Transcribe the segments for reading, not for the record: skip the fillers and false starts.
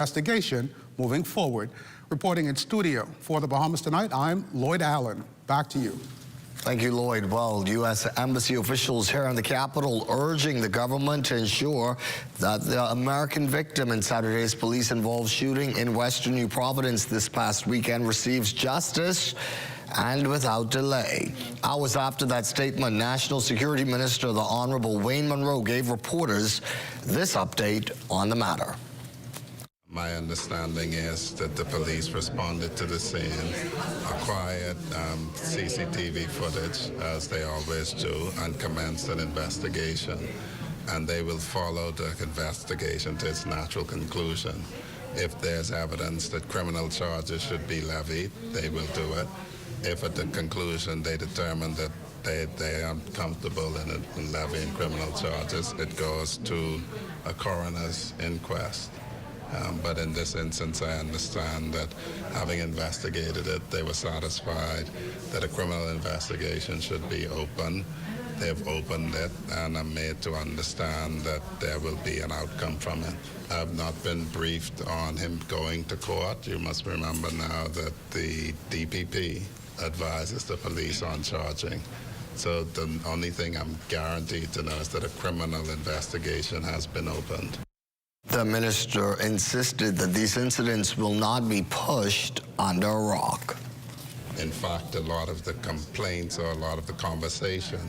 investigation moving forward. Reporting in studio for the Bahamas tonight, I'm Lloyd Allen. Back to you. Thank you, Lloyd. Well, U.S. Embassy officials here in the capital urging the government to ensure that the American victim in Saturday's police-involved shooting in western New Providence this past weekend receives justice and without delay. Hours after that statement, National Security Minister, the Honorable Wayne Monroe, gave reporters this update on the matter. My understanding is that the police responded to the scene, acquired CCTV footage, as they always do, and commenced an investigation. And they will follow the investigation to its natural conclusion. If there's evidence that criminal charges should be levied, they will do it. If at the conclusion they determine that they are comfortable in levying criminal charges, it goes to a coroner's inquest. But in this instance, I understand that having investigated it, they were satisfied that a criminal investigation should be open. They've opened it, and I'm made to understand that there will be an outcome from it. I've not been briefed on him going to court. You must remember now that the DPP advises the police on charging. So the only thing I'm guaranteed to know is that a criminal investigation has been opened. The minister insisted that these incidents will not be pushed under a rock. In fact, a lot of the complaints or a lot of the conversation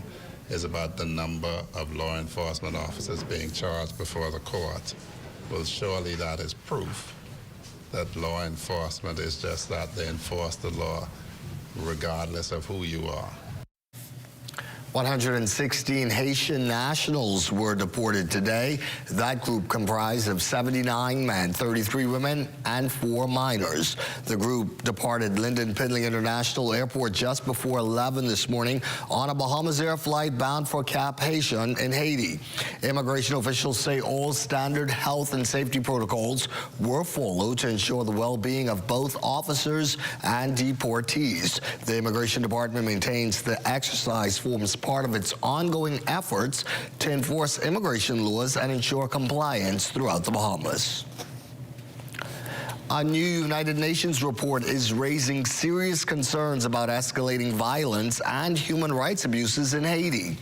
is about the number of law enforcement officers being charged before the court. Well, surely that is proof that law enforcement is just that. They enforce the law regardless of who you are. 116 Haitian nationals were deported today. That group comprised of 79 men, 33 women, and 4 minors. The group departed Lyndon Pindley International Airport just before 11 this morning on a Bahamas Air flight bound for Cap Haitian in Haiti. Immigration officials say all standard health and safety protocols were followed to ensure the well-being of both officers and deportees. The Immigration Department maintains the exercise forms part of its ongoing efforts to enforce immigration laws and ensure compliance throughout the Bahamas. A new United Nations report is raising serious concerns about escalating violence and human rights abuses in Haiti.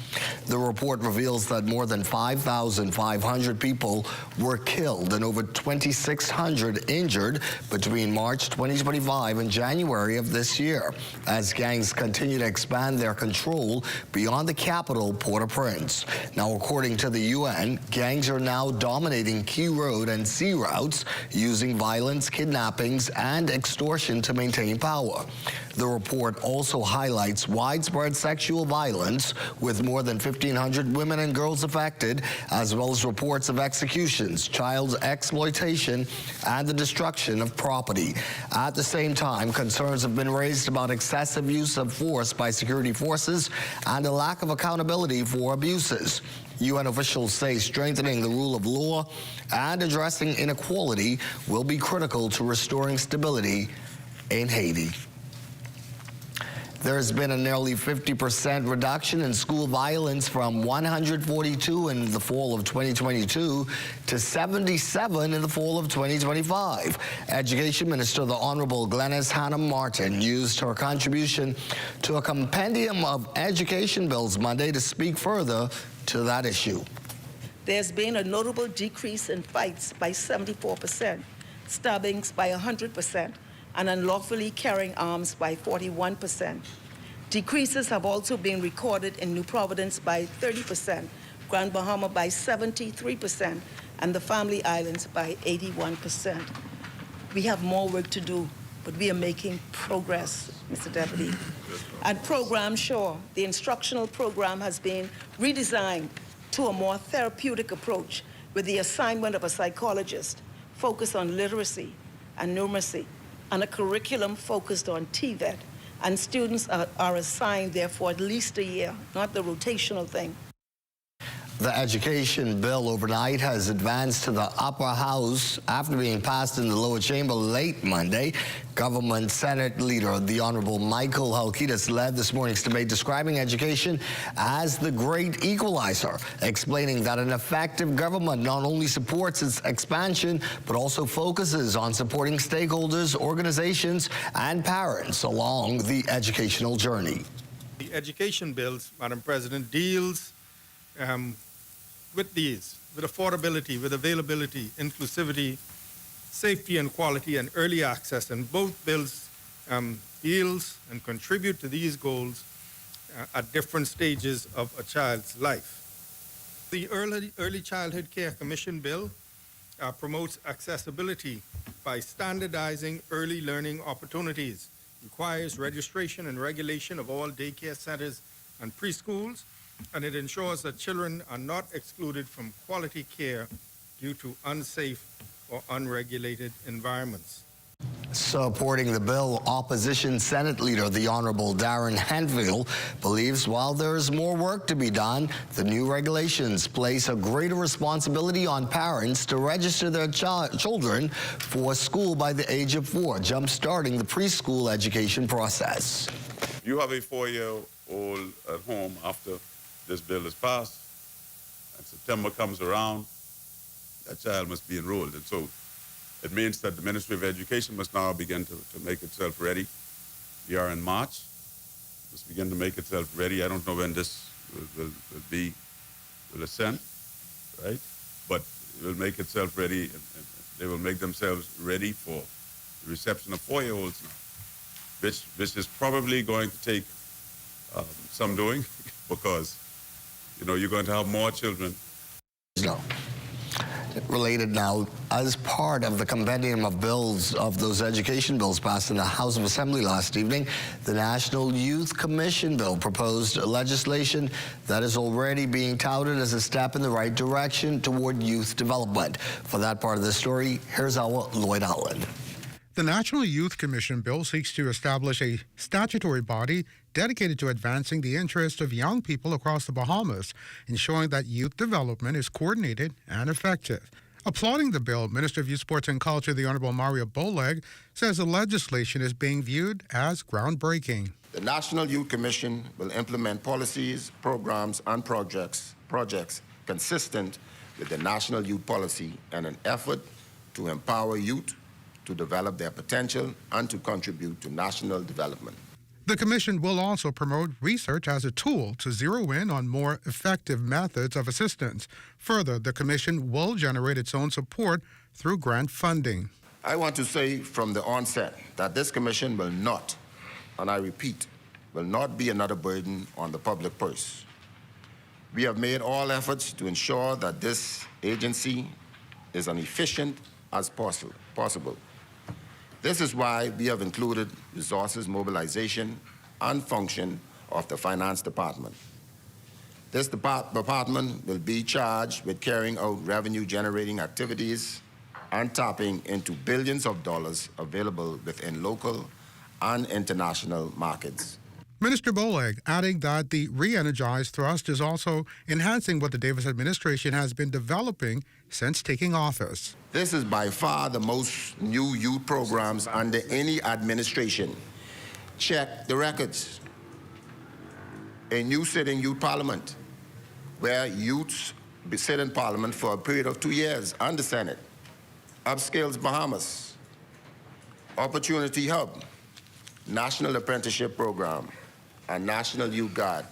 The report reveals that more than 5,500 people were killed and over 2,600 injured between March 2025 and January of this year, as gangs continue to expand their control beyond the capital, Port-au-Prince. Now, according to the UN, gangs are now dominating key road and sea routes, using violence, kidnappings, and extortion to maintain power. The report also highlights widespread sexual violence, with more than 1,500 women and girls affected, as well as reports of executions, child exploitation, and the destruction of property. At the same time, concerns have been raised about excessive use of force by security forces and a lack of accountability for abuses. UN officials say strengthening the rule of law and addressing inequality will be critical to restoring stability in Haiti. There has been a nearly 50% reduction in school violence from 142 in the fall of 2022 to 77 in the fall of 2025. Education Minister, the Honorable Glenys Hannah Martin, used her contribution to a compendium of education bills Monday to speak further to that issue. There's been a notable decrease in fights by 74%, stabbings by 100%, and unlawfully carrying arms by 41%. Decreases have also been recorded in New Providence by 30%, Grand Bahama by 73%, and the Family Islands by 81%. We have more work to do, but we are making progress, Mr. Deputy. At Program Shore, the instructional program has been redesigned to a more therapeutic approach with the assignment of a psychologist focused on literacy and numeracy, and a curriculum focused on TVET, and students are assigned there for at least a year, not the rotational thing. The education bill overnight has advanced to the upper house after being passed in the lower chamber late Monday. Government Senate Leader, the Honorable Michael Halkitis, led this morning's debate describing education as the great equalizer, explaining that an effective government not only supports its expansion, but also focuses on supporting stakeholders, organizations, and parents along the educational journey. The education bills, Madam President, deals with affordability, with availability, inclusivity, safety and quality, and early access. And both bills deals and contribute to these goals at different stages of a child's life. The Early Childhood Care Commission bill promotes accessibility by standardizing early learning opportunities, requires registration and regulation of all daycare centers and preschools, and it ensures that children are not excluded from quality care due to unsafe or unregulated environments. Supporting the bill, opposition Senate Leader, the Honorable Darren Handville, believes while there is more work to be done, the new regulations place a greater responsibility on parents to register their children for school by the age of 4, jump-starting the preschool education process. If you have a 4-year-old at home after this bill is passed and September comes around, that child must be enrolled. And so it means that the Ministry of Education must now begin to make itself ready. We are in March. Must begin to make itself ready. I don't know when this will ascend, right? But it will make itself ready, and they will make themselves ready for the reception of 4-year-olds now, which is probably going to take some doing because, you know, you're going to have more children. No. Related now, as part of the compendium of bills of those education bills passed in the House of Assembly last evening, the National Youth Commission bill proposed legislation that is already being touted as a step in the right direction toward youth development. For that part of the story, here's our Lloyd Allen. The National Youth Commission bill seeks to establish a statutory body dedicated to advancing the interests of young people across the Bahamas, ensuring that youth development is coordinated and effective. Applauding the bill, Minister of Youth, Sports and Culture, the Honorable Mario Boleg, says the legislation is being viewed as groundbreaking. The National Youth Commission will implement policies, programs, and projects consistent with the National Youth Policy in an effort to empower youth to develop their potential and to contribute to national development. The Commission will also promote research as a tool to zero in on more effective methods of assistance. Further, the Commission will generate its own support through grant funding. I want to say from the onset that this Commission will not, and I repeat, will not be another burden on the public purse. We have made all efforts to ensure that this agency is as efficient as possible. This is why we have included resources mobilization and function of the Finance Department. This department will be charged with carrying out revenue-generating activities and tapping into billions of dollars available within local and international markets. Minister Boleg adding that the re-energized thrust is also enhancing what the Davis administration has been developing since taking office. This is by far the most new youth programs under any administration. Check the records. A new sitting youth parliament, where youths sit in parliament for a period of 2 years, and the Senate. Upskills Bahamas, Opportunity Hub, National Apprenticeship Program, and National Youth Guard.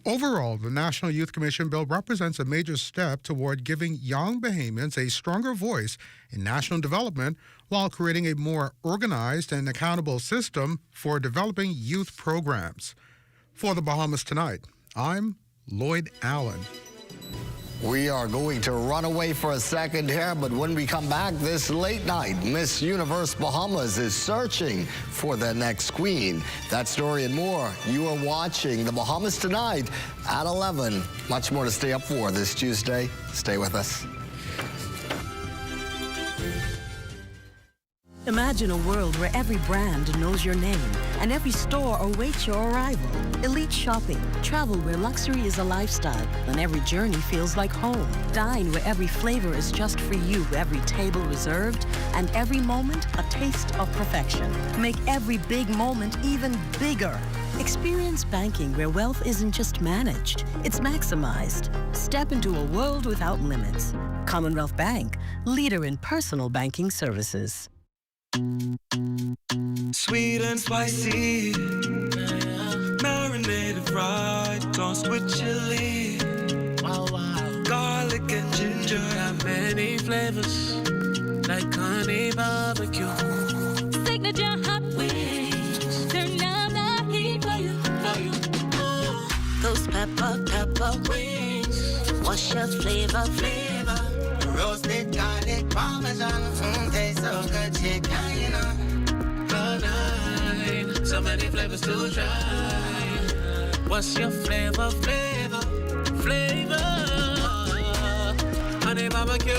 Overall, the National Youth Commission bill represents a major step toward giving young Bahamians a stronger voice in national development while creating a more organized and accountable system for developing youth programs. For the Bahamas Tonight, I'm Lloyd Allen. We are going to run away for a second here, but when we come back this late night, Miss Universe Bahamas is searching for the next queen. That story and more, you are watching The Bahamas Tonight at 11. Much more to stay up for this Tuesday. Stay with us. Imagine a world where every brand knows your name and every store awaits your arrival. Elite shopping, travel where luxury is a lifestyle and every journey feels like home. Dine where every flavor is just for you, every table reserved, and every moment a taste of perfection. Make every big moment even bigger. Experience banking where wealth isn't just managed, it's maximized. Step into a world without limits. Commonwealth Bank, leader in personal banking services. Sweet and spicy, marinated fried, tossed with chili. Garlic and ginger have many flavors, like honey barbecue. Signature hot wings, turn down the heat for you. Those pepper wings, what's your flavor? Roasted garlic parmesan, tastes so good, chicken, you know. So many flavors to try. What's your flavor? Honey barbecue,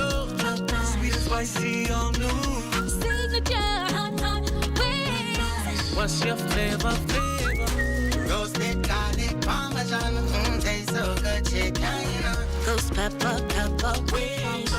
sweet and spicy, all new. Signature hot wings. What's your flavor? Roasted garlic parmesan, tastes so good, chicken, you know. Those pepper wings.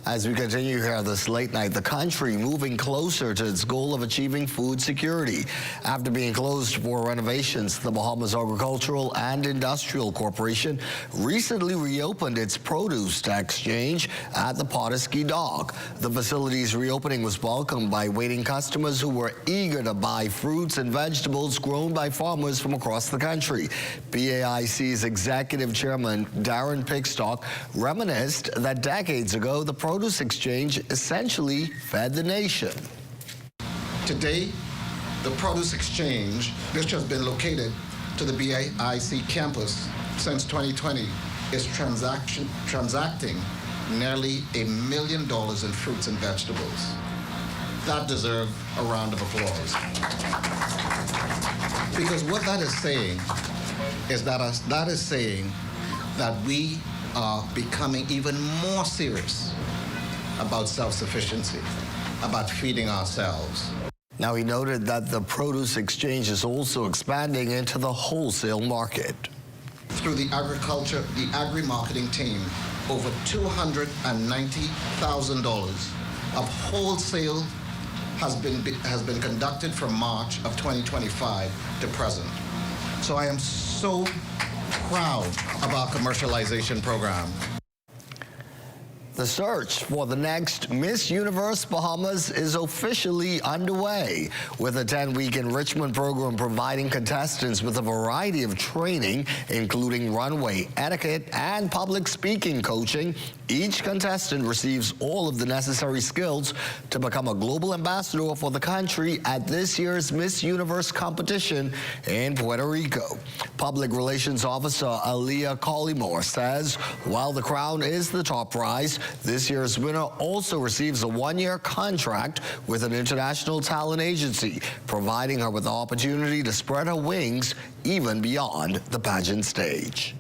As we continue here this late night, the country moving closer to its goal of achieving food security. After being closed for renovations, the Bahamas Agricultural and Industrial Corporation recently reopened its produce exchange at the Pawtuskee Dock. The facility's reopening was welcomed by waiting customers who were eager to buy fruits and vegetables grown by farmers from across the country. BAIC's executive chairman, Darren Pickstock, reminisced that decades ago, the produce exchange essentially fed the nation. Today, the produce exchange, which has been located to the BAIC campus since 2020, is transacting nearly $1 million in fruits and vegetables. That deserves a round of applause. Because what that is saying is that we are becoming even more serious about self-sufficiency, about feeding ourselves. Now, he noted that the produce exchange is also expanding into the wholesale market. Through the agri-marketing team, over $290,000 of wholesale has been conducted from March of 2025 to present. So I am so proud of our commercialization program. The search for the next Miss Universe Bahamas is officially underway, with a 10-week enrichment program providing contestants with a variety of training, including runway etiquette and public speaking coaching. Each contestant receives all of the necessary skills to become a global ambassador for the country at this year's Miss Universe competition in Puerto Rico. Public Relations Officer Aaliyah Collymore says while the crown is the top prize, this year's winner also receives a one-year contract with an international talent agency, providing her with the opportunity to spread her wings even beyond the pageant stage.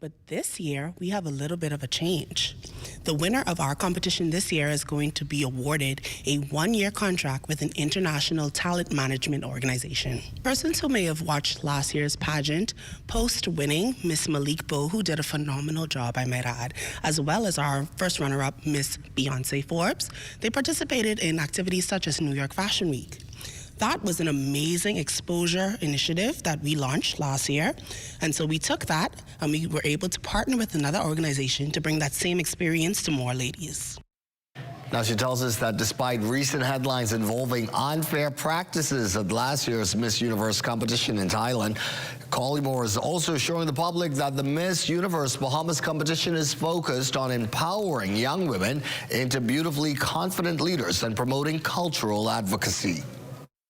But this year, we have a little bit of a change. The winner of our competition this year is going to be awarded a one-year contract with an international talent management organization. Persons who may have watched last year's pageant, post-winning Miss Malik Bow, who did a phenomenal job, I might add, as well as our first runner-up, Miss Beyonce Forbes, they participated in activities such as New York Fashion Week. That was an amazing exposure initiative that we launched last year. And so we took that and we were able to partner with another organization to bring that same experience to more ladies. Now, she tells us that despite recent headlines involving unfair practices at last year's Miss Universe competition in Thailand, Collymore is also assuring the public that the Miss Universe Bahamas competition is focused on empowering young women into beautifully confident leaders and promoting cultural advocacy.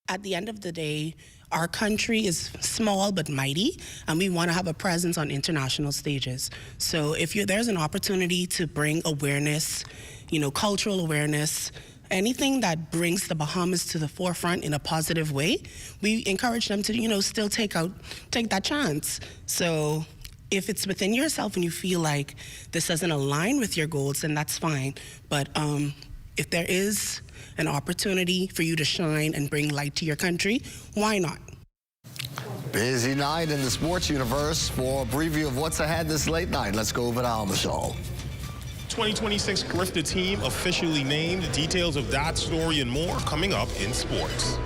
At the end of the day, our country is small but mighty, and we want to have a presence on international stages. So if there's an opportunity to bring awareness, cultural awareness, anything that brings the Bahamas to the forefront in a positive way, we encourage them to, still take that chance. So if it's within yourself and you feel like this doesn't align with your goals, then that's fine. But if there is an opportunity for you to shine and bring light to your country, why not? Busy night in the sports universe. For a preview of what's ahead this late night, let's go over to Almashal. 2026 Carifta team officially named. Details of that story and more coming up in sports.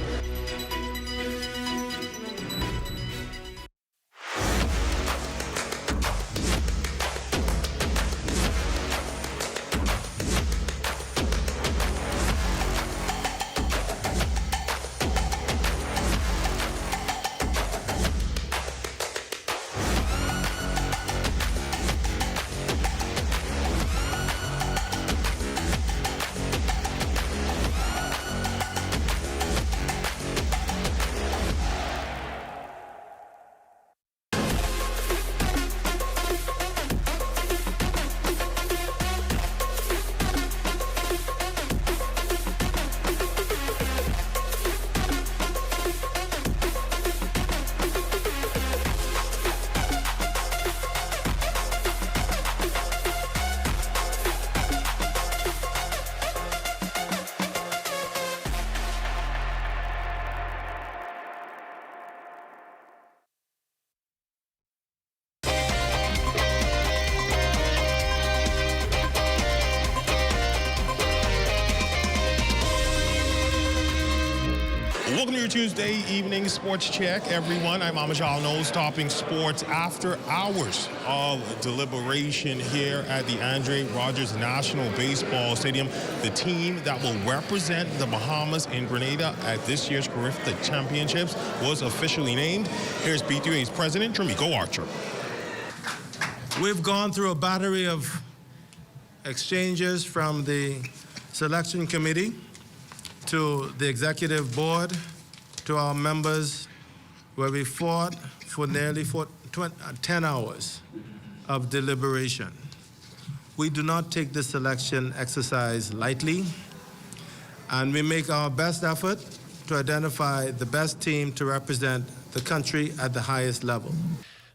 Welcome to your Tuesday evening sports check, everyone. I'm Amajal Knowles, topping sports after hours of deliberation here at the Andre Rogers National Baseball Stadium. The team that will represent the Bahamas in Grenada at this year's Carifta Championships was officially named. Here's B3A's president, Tramico Archer. We've gone through a battery of exchanges from the selection committee to the executive board, to our members, where we fought for nearly 10 hours of deliberation. We do not take this selection exercise lightly, and we make our best effort to identify the best team to represent the country at the highest level.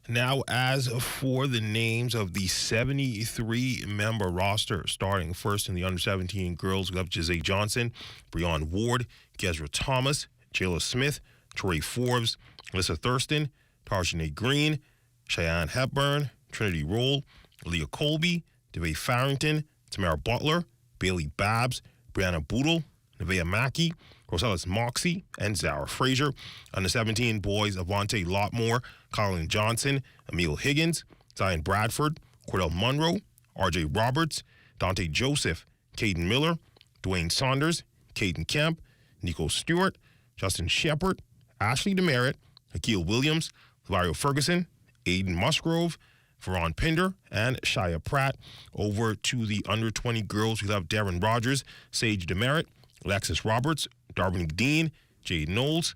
Now, as for the names of the 73-member roster, starting first in the under-17 girls, we have Jose Johnson, Breon Ward, Gezra Thomas, Jayla Smith, Torrey Forbes, Alyssa Thurston, Tarjane Green, Cheyenne Hepburn, Trinity Roll, Leah Colby, DeVay Farrington, Tamara Butler, Bailey Babs, Brianna Boodle, Nevaeh Mackey, Rosellis Moxie, and Zara Frazier. On the 17 boys, Avante Lotmore, Colin Johnson, Emil Higgins, Zion Bradford, Cordell Monroe, R.J. Roberts, Dante Joseph, Caden Miller, Dwayne Saunders, Caden Kemp, Nico Stewart, Justin Shepard, Ashley Demerit, Akil Williams, Lario Ferguson, Aiden Musgrove, Veron Pinder, and Shia Pratt. Over to the under-20 girls, we have Darren Rogers, Sage Demerit, Alexis Roberts, Darwin Dean, Jade Knowles,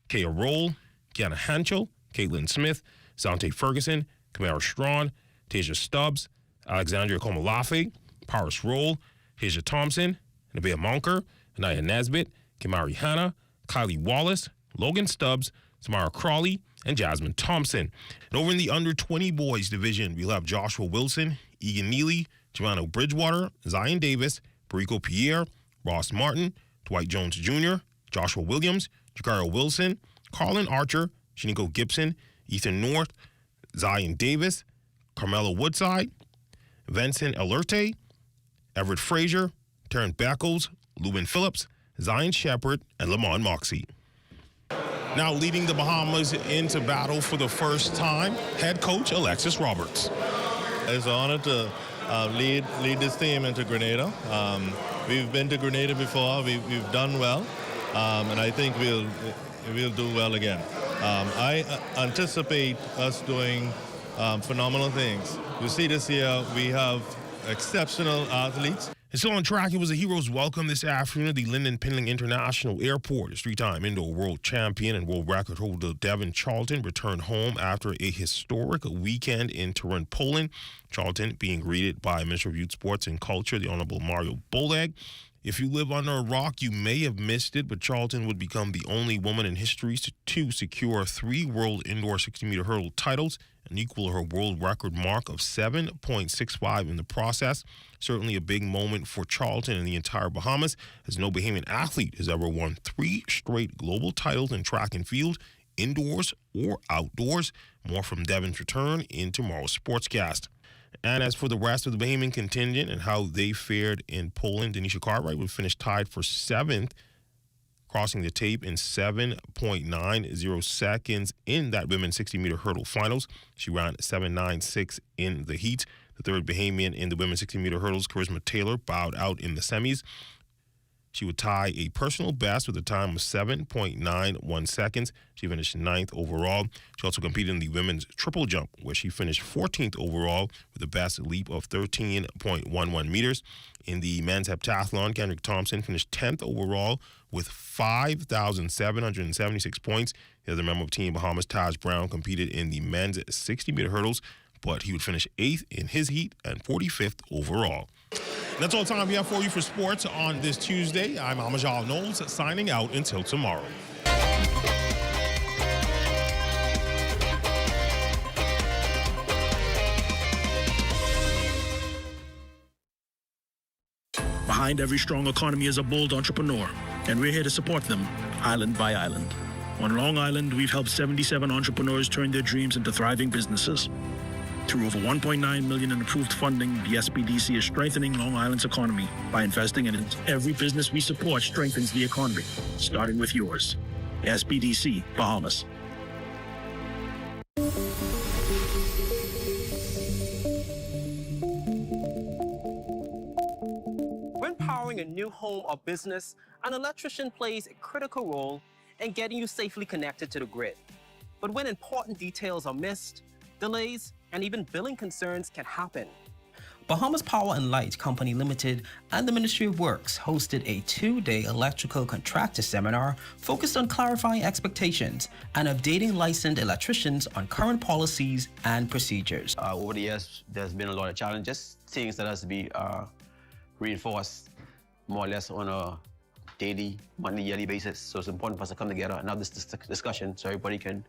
Kaya Roll, Kiana Hanchel, Caitlin Smith, Zante Ferguson, Kamara Strawn, Tasia Stubbs, Alexandria Komalafe, Paris Roll, Hasia Thompson, Nevaeh Monker, Anaya Nesbitt, Kimari Hanna, Kylie Wallace, Logan Stubbs, Samara Crawley, and Jasmine Thompson. And over in the under-20 boys division, we'll have Joshua Wilson, Egan Neely, Giovanni Bridgewater, Zion Davis, Perico Pierre, Ross Martin, Dwight Jones Jr., Joshua Williams, Jakaro Wilson, Carlin Archer, Shaniko Gibson, Ethan North, Zion Davis, Carmelo Woodside, Vincent Alerte, Everett Frazier, Taryn Beckles, Lubin Phillips, Zion Shepard, and Lamont Moxie. Now leading the Bahamas into battle for the first time, head coach Alexis Roberts. It's an honor to lead this team into Grenada. We've been to Grenada before. We've done well, and I think we'll do well again. I anticipate us doing phenomenal things. You see this year, we have exceptional athletes. And so on track, it was a hero's welcome this afternoon at the Lyndon Pindling International Airport. His three-time indoor world champion and world record holder Devin Charlton returned home after a historic weekend in Turin, Poland. Charlton being greeted by Minister of Youth, Sports and Culture, the Honorable Mario Bolag. If you live under a rock, you may have missed it, but Charlton would become the only woman in history to secure 3 world indoor 60-meter hurdle titles and equal her world record mark of 7.65 in the process. Certainly a big moment for Charlton and the entire Bahamas, as no Bahamian athlete has ever won 3 straight global titles in track and field, indoors or outdoors. More from Devin's return in tomorrow's Sportscast. And as for the rest of the Bahamian contingent and how they fared in Poland, Denisha Cartwright would finish tied for 7th, crossing the tape in 7.90 seconds in that women's 60-meter hurdle finals. She ran 7.96 in the heat. The third Bahamian in the women's 60-meter hurdles, Charisma Taylor, bowed out in the semis. She would tie a personal best with a time of 7.91 seconds. She finished 9th overall. She also competed in the women's triple jump, where she finished 14th overall with a best leap of 13.11 meters. In the men's heptathlon, Kendrick Thompson finished 10th overall with 5,776 points. The other member of Team Bahamas, Taj Brown, competed in the men's 60-meter hurdles, but he would finish 8th in his heat and 45th overall. That's all the time we have for you for sports on this Tuesday. I'm Amajal Knowles, signing out until tomorrow. Behind every strong economy is a bold entrepreneur, and we're here to support them, island by island. On Long Island, we've helped 77 entrepreneurs turn their dreams into thriving businesses. Through over $1.9 million in approved funding, the SBDC is strengthening Long Island's economy by investing in it. Every business we support strengthens the economy, starting with yours. SBDC Bahamas. When powering a new home or business, an electrician plays a critical role in getting you safely connected to the grid. But when important details are missed, delays, and even billing concerns can happen. Bahamas Power and Light Company Limited and the Ministry of Works hosted a 2-day electrical contractor seminar focused on clarifying expectations and updating licensed electricians on current policies and procedures. Over the years, there's been a lot of challenges, things that has to be reinforced more or less on a daily, monthly, yearly basis. So it's important for us to come together and have this discussion so everybody can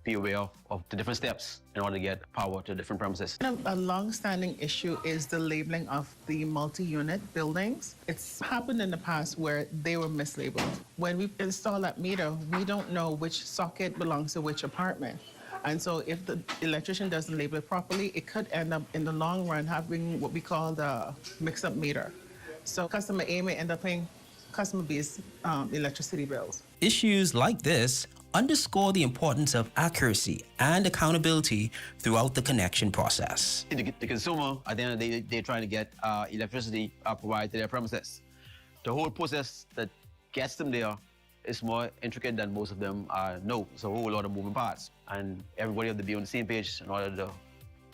be aware of the different steps in order to get power to different premises. A long-standing issue is the labeling of the multi-unit buildings. It's happened in the past where they were mislabeled. When we install that meter, we don't know which socket belongs to which apartment. And so if the electrician doesn't label it properly, it could end up in the long run having what we call the mix-up meter. So customer A may end up paying customer B's electricity bills. Issues like this underscore the importance of accuracy and accountability throughout the connection process. The consumer, at the end of the day, they're trying to get electricity provided to their premises. The whole process that gets them there is more intricate than most of them know. It's a whole lot of moving parts, and everybody have to be on the same page in order to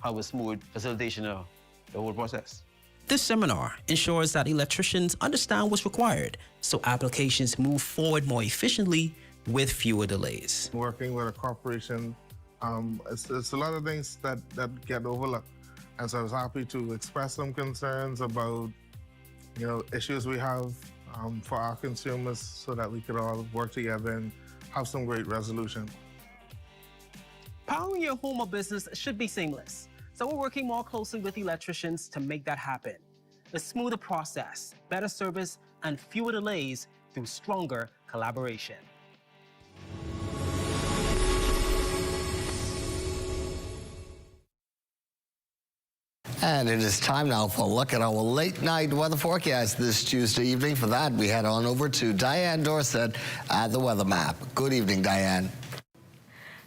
have a smooth facilitation of the whole process. This seminar ensures that electricians understand what's required so applications move forward more efficiently with fewer delays. Working with a corporation, it's a lot of things that get overlooked. And so I was happy to express some concerns about, issues we have for our consumers so that we could all work together and have some great resolution. Powering your home or business should be seamless. So we're working more closely with electricians to make that happen. A smoother process, better service, and fewer delays through stronger collaboration. And it is time now for a look at our late night weather forecast this Tuesday evening. For that, we head on over to Diane Dorset at the Weather Map. Good evening, Diane.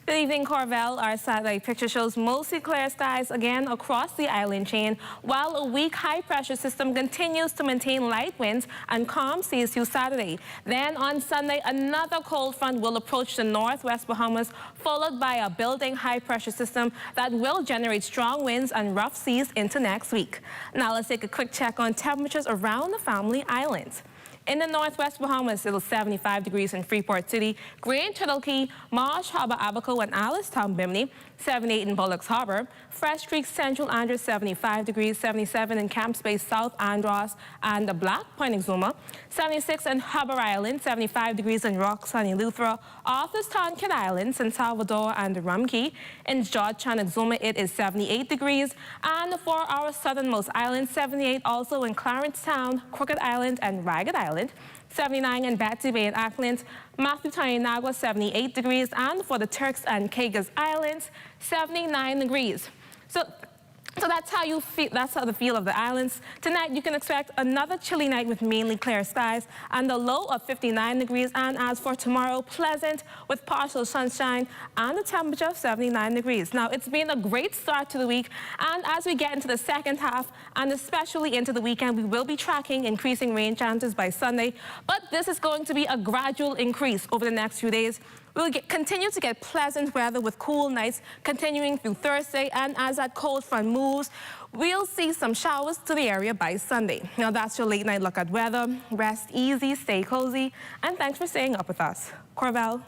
Good evening, Corvell. Our satellite picture shows mostly clear skies again across the island chain, while a weak high-pressure system continues to maintain light winds and calm seas through Saturday. Then on Sunday, another cold front will approach the northwest Bahamas, followed by a building high-pressure system that will generate strong winds and rough seas into next week. Now let's take a quick check on temperatures around the Family Islands. In the northwest Bahamas, it'll 75 degrees in Freeport City, Grand Turtle Key, Marsh Harbor, Abaco, and Alice Town, Bimini. 78 in Bullocks Harbor. Fresh Creek, Central Andros, 75 degrees, 77 in Camp Space, South Andros and the Black Point Exuma, 76 in Harbor Island, 75 degrees in Rock Sunny Luthra, Arthurstown, Kid Island, San Salvador and Rumkey. In Georgetown Exuma, it is 78 degrees. And for our southernmost island, 78 also in Clarence Town, Crooked Island and Ragged Island. 79 in Betsy Bay and Auckland, Matthew Nagua, 78 degrees, and for the Turks and Caicos Islands, 79 degrees. So that's how you feel. That's how the feel of the islands. Tonight, you can expect another chilly night with mainly clear skies and a low of 59 degrees. And as for tomorrow, pleasant with partial sunshine and a temperature of 79 degrees. Now, it's been a great start to the week. And as we get into the second half, and especially into the weekend, we will be tracking increasing rain chances by Sunday. But this is going to be a gradual increase over the next few days. We'll continue to get pleasant weather with cool nights continuing through Thursday, and as that cold front moves, we'll see some showers to the area by Sunday. Now that's your late night look at weather. Rest easy, stay cozy, and thanks for staying up with us. Corval.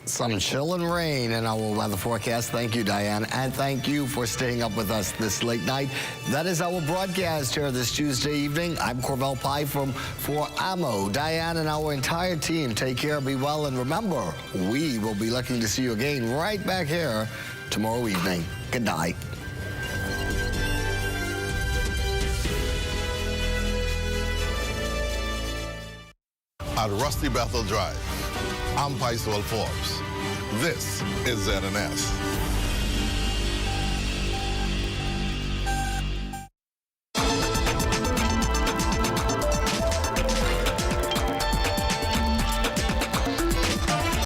Some chill and rain in our weather forecast. Thank you, Diane. And thank you for staying up with us this late night. That is our broadcast here this Tuesday evening. I'm Corval Pye for Amo. Diane and our entire team, take care, be well, and remember, we will be looking to see you again right back here tomorrow evening. Good night. At Rusty Bethel Drive, I'm Paiswell Forbes. This is ZNS.